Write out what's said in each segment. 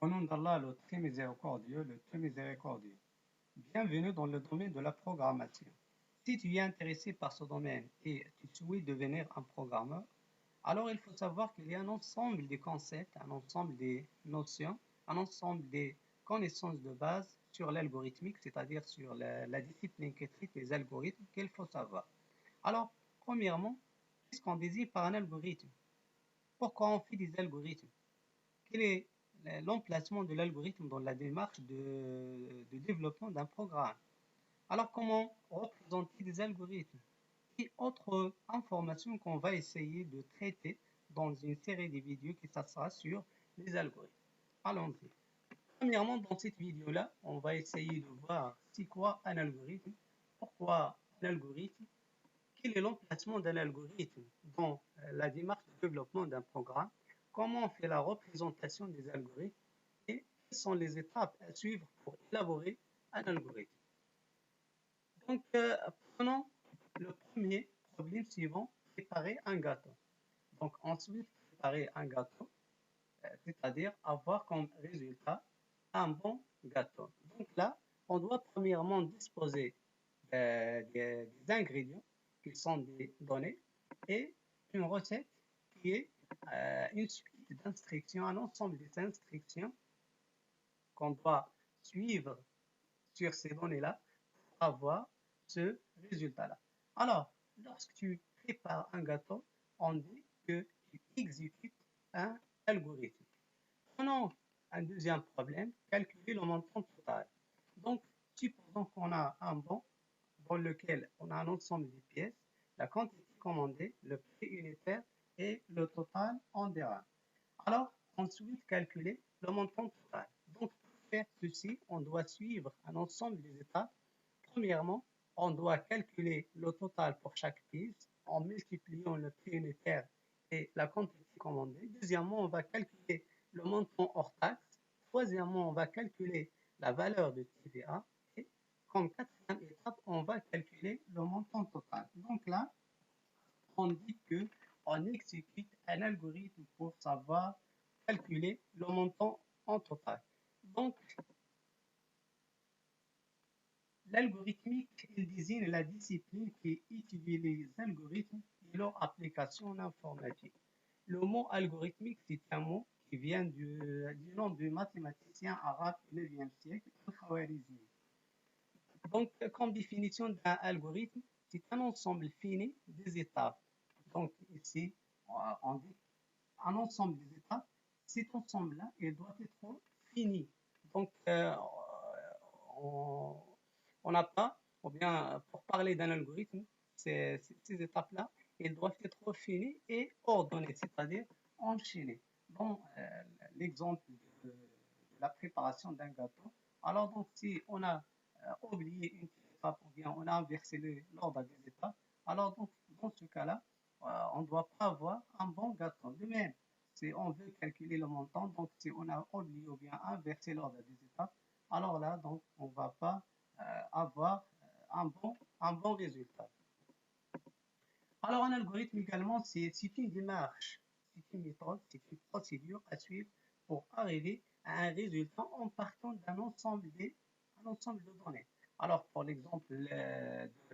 Au nom d'Allah, le très miséricordieux, le très miséricordieux. Bienvenue dans le domaine de la programmation. Si tu es intéressé par ce domaine et tu souhaites devenir un programmeur, alors il faut savoir qu'il y a un ensemble de concepts, un ensemble des notions, un ensemble des connaissances de base sur l'algorithmique, c'est-à-dire sur la discipline qui traite les algorithmes qu'il faut savoir. Alors, premièrement, qu'est-ce qu'on désigne par un algorithme? Pourquoi on fait des algorithmes? Quel est l'emplacement de l'algorithme dans la démarche de développement d'un programme? Alors, comment représenter des algorithmes? Et autre information qu'on va essayer de traiter dans une série de vidéos qui sera sur les algorithmes. Allons-y. Premièrement, dans cette vidéo-là, on va essayer de voir c'est quoi un algorithme, pourquoi un algorithme, quel est l'emplacement d'un algorithme dans la démarche de développement d'un programme, comment on fait la représentation des algorithmes et quelles sont les étapes à suivre pour élaborer un algorithme. Donc, prenons le premier problème suivant, préparer un gâteau. Donc, ensuite, préparer un gâteau, c'est-à-dire avoir comme résultat un bon gâteau. Donc là, on doit premièrement disposer des ingrédients qui sont des données et une recette qui est une suite d'instructions, un ensemble des instructions qu'on doit suivre sur ces données-là pour avoir ce résultat-là. Alors, lorsque tu prépares un gâteau, on dit que tu exécutes un algorithme. Prenons un deuxième problème, calculer le montant total. Donc, supposons qu'on a un bon dans lequel on a un ensemble de pièces, la quantité commandée, le prix unitaire et le total en dirhams. Alors, ensuite, calculer le montant total. Donc, pour faire ceci, on doit suivre un ensemble des étapes. Premièrement, on doit calculer le total pour chaque pièce en multipliant le prix unitaire et la quantité commandée. Deuxièmement, on va calculer le montant hors taxe. Troisièmement, on va calculer la valeur de TVA. Et comme quatrième étape, on va calculer le montant total. Donc là, on dit que on exécute un algorithme pour savoir calculer le montant en total. Donc, l'algorithmique, il désigne la discipline qui étudie les algorithmes et leur application en informatique. Le mot algorithmique, c'est un mot qui vient du nom du mathématicien arabe du 9e siècle, Al-Khwarizmi. Donc, comme définition d'un algorithme, c'est un ensemble fini des étapes. Donc, ici, on dit un ensemble des étapes. Cet ensemble-là, il doit être fini. Donc, on n'a pas, ou bien pour parler d'un algorithme, ces étapes-là, elles doivent être finies et ordonnées, c'est-à-dire enchaînées. Dans l'exemple de la préparation d'un gâteau, alors donc si on a oublié une étape ou bien on a inversé l'ordre des étapes, alors donc dans ce cas-là, on ne doit pas avoir un bon gâteau. De même, si on veut calculer le montant, donc si on a oublié ou bien inversé l'ordre des étapes, alors là, donc on ne va pas avoir un bon résultat. Alors un algorithme également, c'est une démarche, c'est une méthode, c'est une procédure à suivre pour arriver à un résultat en partant un ensemble de données. Alors pour l'exemple de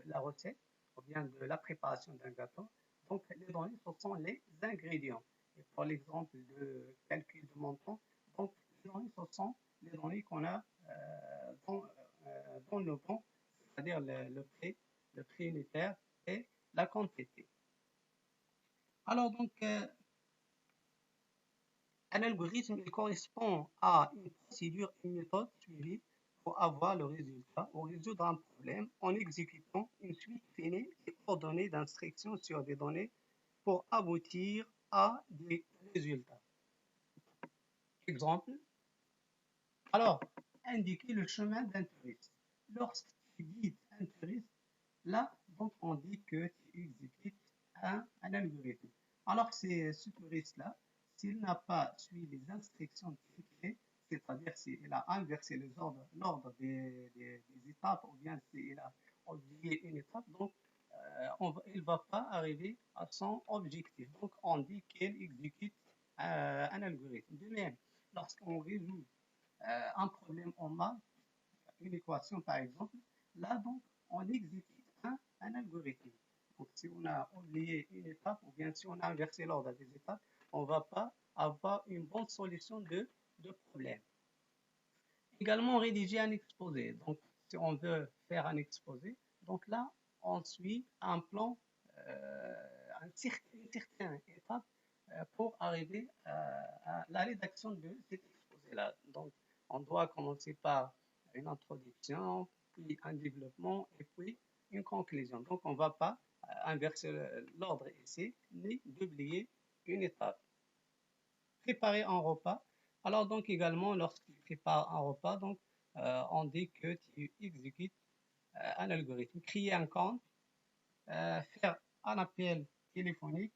la recette, ou bien de la préparation d'un gâteau, donc les données, ce sont les ingrédients. Et pour l'exemple de calcul de montant, donc les données, ce sont les données qu'on a dans le bon, c'est-à-dire le prix unitaire et la quantité. Alors donc, un algorithme il correspond à une procédure, une méthode suivie pour avoir le résultat ou résoudre un problème en exécutant une suite finie et ordonnée d'instructions sur des données pour aboutir à des résultats. Exemple, alors, indiquer le chemin d'un touriste. Lorsque tu guides un touriste, là, donc on dit que tu exécutes un algorithme. Alors, c'est ce touriste-là, s'il n'a pas suivi les instructions dictées, c'est-à-dire s'il a inversé l'ordre des étapes ou bien s'il a oublié une étape, donc il ne va pas arriver à son objectif. Donc, on dit qu'il exécute un algorithme. De même, lorsqu'on résout un problème en maths, une équation par exemple, là donc on exécute un algorithme. Donc si on a oublié une étape ou bien si on a inversé l'ordre des étapes, on ne va pas avoir une bonne solution de problème. Également rédiger un exposé. Donc si on veut faire un exposé, donc là on suit un plan, une certaine étape pour arriver à la rédaction de cet exposé-là. Donc, on doit commencer par une introduction, puis un développement et puis une conclusion. Donc, on ne va pas inverser l'ordre ici, ni d'oublier une étape. Préparer un repas. Alors, donc, également, lorsque tu prépares un repas, donc, on dit que tu exécutes un algorithme, créer un compte, faire un appel téléphonique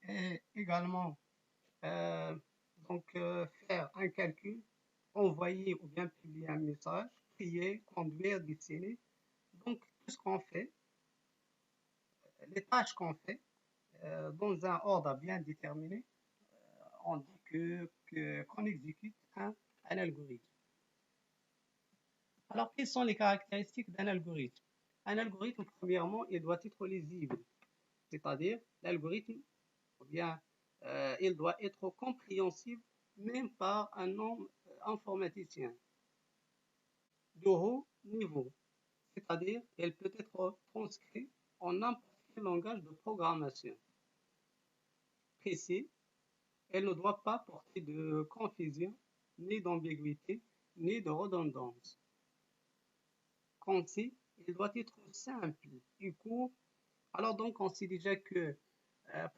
et également euh, faire un calcul, envoyer ou bien publier un message, prier, conduire, dessiner. Donc, tout ce qu'on fait, les tâches qu'on fait, dans un ordre bien déterminé, on dit qu'on exécute un algorithme. Alors, quelles sont les caractéristiques d'un algorithme? Un algorithme, premièrement, il doit être lisible, c'est-à-dire l'algorithme, ou bien il doit être compréhensible même par un homme informaticien de haut niveau, c'est-à-dire elle peut être transcrite en n'importe quel langage de programmation précis. Elle ne doit pas porter de confusion, ni d'ambiguïté, ni de redondance. Concis, il doit être simple et court. Alors donc, on sait déjà que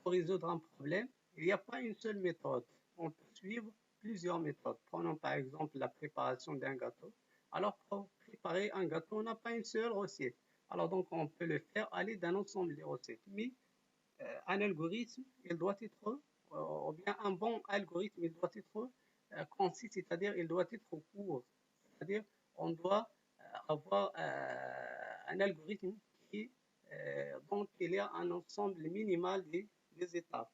pour résoudre un problème, il n'y a pas une seule méthode. On peut suivre plusieurs méthodes. Prenons par exemple la préparation d'un gâteau. Alors pour préparer un gâteau, on n'a pas une seule recette. Alors donc on peut le faire à l'aide d'un ensemble de recettes. Mais un algorithme, il doit être, ou bien un bon algorithme, il doit être concis, c'est-à-dire il doit être court. C'est-à-dire on doit avoir un algorithme qui, dont il y a un ensemble minimal des étapes.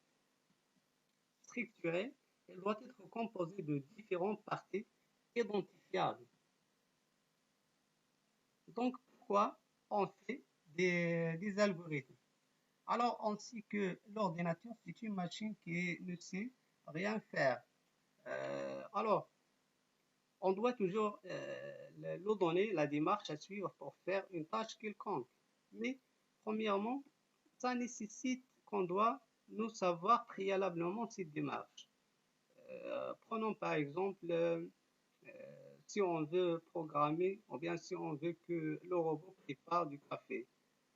Structuré, il doit être composé de différentes parties identifiables. Donc, pourquoi on fait des algorithmes? Alors, on sait que l'ordinateur, c'est une machine qui ne sait rien faire. Alors, on doit toujours lui donner la démarche à suivre pour faire une tâche quelconque. Mais, premièrement, ça nécessite qu'on doit nous savoir préalablement cette démarche. Prenons par exemple, si on veut programmer, ou bien si on veut que le robot prépare du café.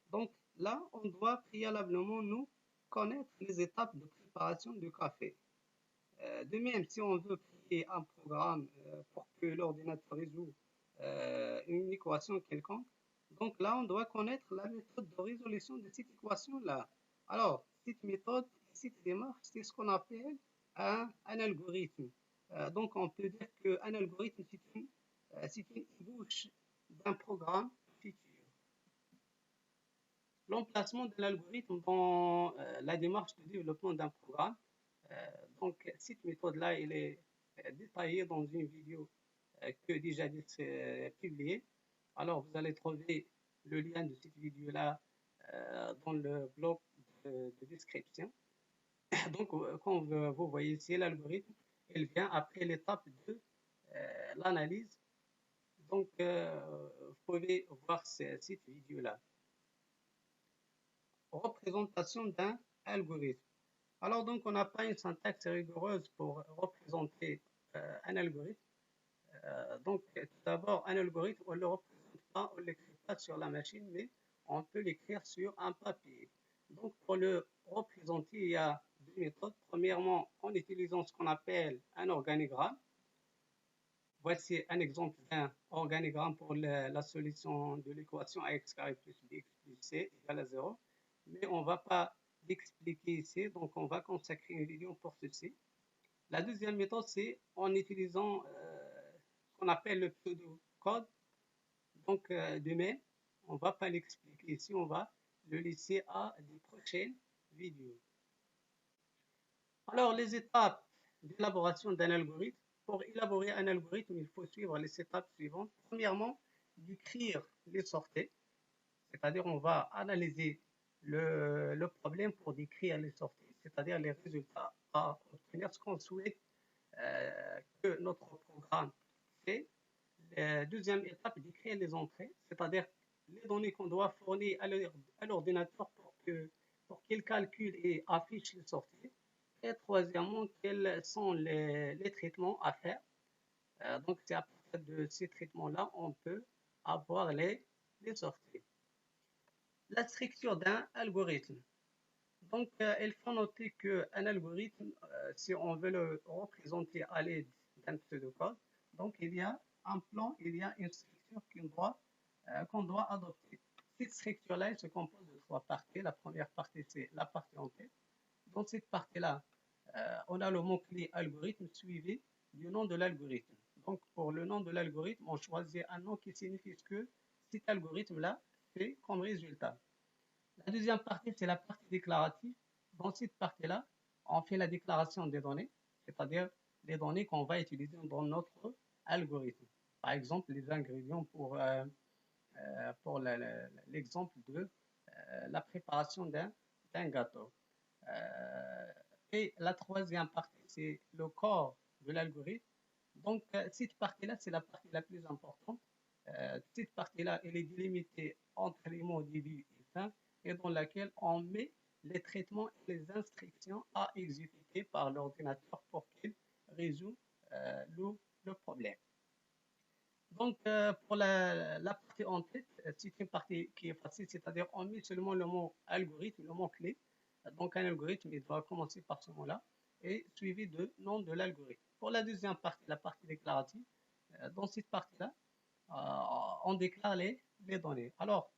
Donc là, on doit préalablement nous connaître les étapes de préparation du café. De même, si on veut créer un programme pour que l'ordinateur résout une équation quelconque, donc là, on doit connaître la méthode de résolution de cette équation-là. Alors, cette méthode, cette démarche, c'est ce qu'on appelle un algorithme. Donc, on peut dire qu'un algorithme, c'est une ébauche d'un programme futur. L'emplacement de l'algorithme dans la démarche de développement d'un programme. Donc, cette méthode-là, elle est détaillée dans une vidéo que déjà publiée. Alors, vous allez trouver le lien de cette vidéo-là dans le bloc de description. Donc, comme vous voyez ici, l'algorithme, il vient après l'étape de l'analyse. Donc, vous pouvez voir cette vidéo-là. Représentation d'un algorithme. Alors, donc, on n'a pas une syntaxe rigoureuse pour représenter un algorithme. Donc, tout d'abord, un algorithme, on ne le représente pas, on ne l'écrit pas sur la machine, mais on peut l'écrire sur un papier. Donc, pour le représenter, il y a deux méthodes. Premièrement, en utilisant ce qu'on appelle un organigramme. Voici un exemple d'un organigramme pour la solution de l'équation ax carré plus bx plus c égale à 0. Mais on ne va pas l'expliquer ici, donc on va consacrer une vidéo pour ceci. La deuxième méthode, c'est en utilisant ce qu'on appelle le pseudocode. Donc, demain, on ne va pas l'expliquer ici, on va le laisser à des prochaines vidéos. Alors, les étapes d'élaboration d'un algorithme. pour élaborer un algorithme, il faut suivre les étapes suivantes. Premièrement, décrire les sorties, c'est-à-dire on va analyser le problème pour décrire les sorties, c'est-à-dire les résultats à obtenir, ce qu'on souhaite que notre programme fait. La deuxième étape, décrire les entrées, c'est-à-dire les données qu'on doit fournir à l'ordinateur pour qu'il calcule et affiche les sorties. Et troisièmement, quels sont les traitements à faire. Donc, c'est à partir de ces traitements-là, on peut avoir les sorties. La structure d'un algorithme. Donc, il faut noter qu'un algorithme, si on veut le représenter à l'aide d'un pseudocode, donc il y a un plan, il y a une structure qu'on doit adopter. Cette structure-là, elle se compose de trois parties. La première partie, c'est la partie en tête. Dans cette partie-là, on a le mot-clé algorithme suivi du nom de l'algorithme. Donc, pour le nom de l'algorithme, on choisit un nom qui signifie ce que cet algorithme-là fait comme résultat. La deuxième partie, c'est la partie déclarative. Dans cette partie-là, on fait la déclaration des données, c'est-à-dire les données qu'on va utiliser dans notre algorithme. Par exemple, les ingrédients pour l'exemple de la préparation d'un gâteau. Et la troisième partie, c'est le corps de l'algorithme. Donc, cette partie-là, c'est la partie la plus importante. Cette partie-là, elle est délimitée entre les mots début et fin, et dans laquelle on met les traitements et les instructions à exécuter par l'ordinateur pour qu'il résout le problème. Donc, pour la partie en tête, c'est une partie qui est facile, c'est-à-dire on met seulement le mot algorithme, le mot clé. Donc, un algorithme, il doit commencer par ce mot-là et suivi de nom de l'algorithme. Pour la deuxième partie, la partie déclarative, dans cette partie-là, on déclare les données. Alors,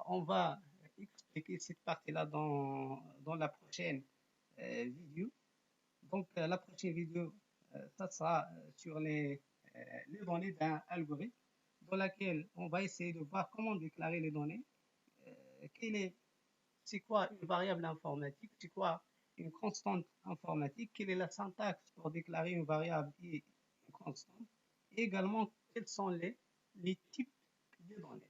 on va expliquer cette partie-là dans la prochaine vidéo. Donc, la prochaine vidéo, ça sera sur les données d'un algorithme dans laquelle on va essayer de voir comment déclarer les données, c'est quoi une variable informatique, c'est quoi une constante informatique, quelle est la syntaxe pour déclarer une variable et une constante, et également quels sont les types de données.